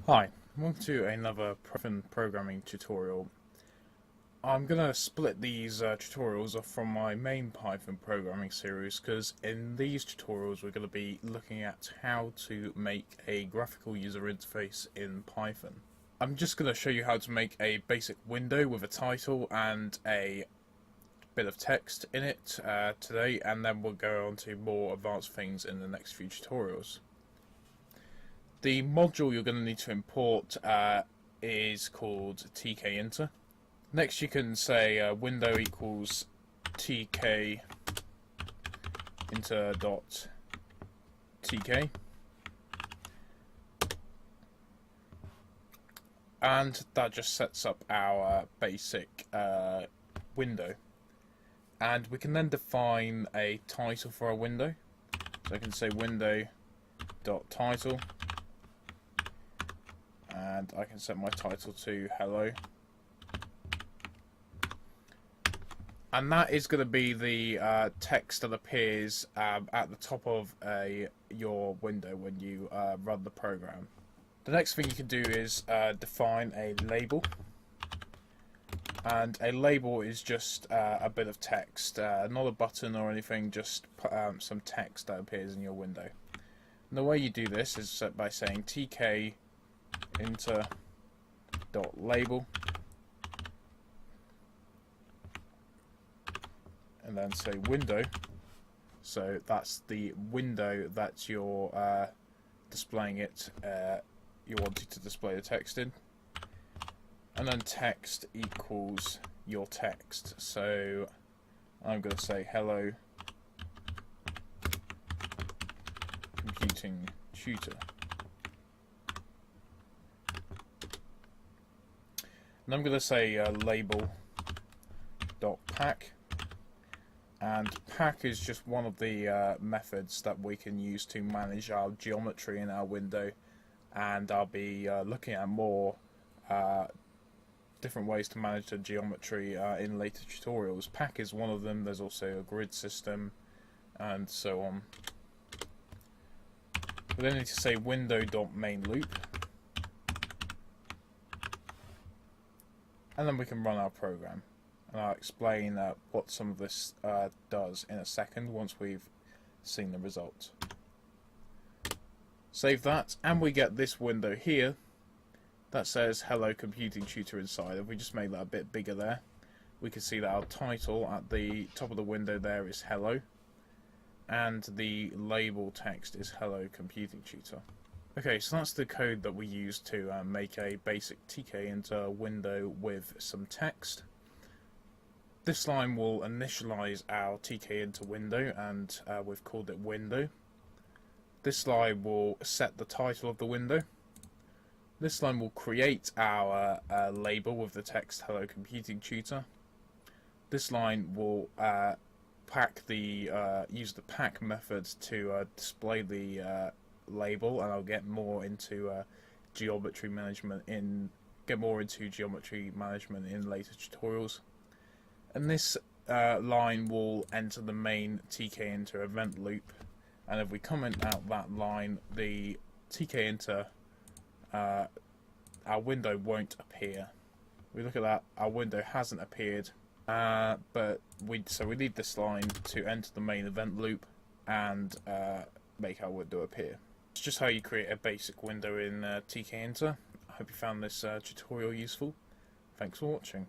Hi, welcome to another Python programming tutorial. I'm going to split these tutorials off from my main Python programming series because in these tutorials we're going to be looking at how to make a graphical user interface in Python. I'm just going to show you how to make a basic window with a title and a bit of text in it today, and then we'll go on to more advanced things in the next few tutorials. The module you're going to need to import is called Tkinter. Next you can say window equals tkinter.tk, and that just sets up our basic window. And we can then define a title for our window. So I can say window.title, and I can set my title to hello, and that is going to be the text that appears at the top of your window when you run the program. The next thing you can do is define a label, and a label is just a bit of text, not a button or anything, just some text that appears in your window. And the way you do this is by saying tkinter.label, and then say window. So that's the window that you're displaying it, you wanted to display the text in. And then text equals your text. So I'm going to say hello computing tutor. And I'm going to say label.pack, and pack is just one of the methods that we can use to manage our geometry in our window, and I'll be looking at more different ways to manage the geometry in later tutorials. Pack is one of them. There's also a grid system and so on. We then need to say window.mainLoop, and then we can run our program. And I'll explain what some of this does in a second once we've seen the results. Save that, and we get this window here that says hello computing tutor inside. If we just make that a bit bigger there, we can see that our title at the top of the window there is hello, and the label text is hello computing tutor. Okay, so that's the code that we use to make a basic Tkinter window with some text. This line will initialize our Tkinter window, and we've called it window. This line will set the title of the window. This line will create our label with the text hello computing tutor. This line will use the pack method to display the label, and I'll get more into geometry management in later tutorials. And this line will enter the main Tkinter event loop, and if we comment out that line, the Tkinter our window won't appear. We look at that, our window hasn't appeared, but we need this line to enter the main event loop and make our window appear. It's just how you create a basic window in Tkinter. I hope you found this tutorial useful. Thanks for watching.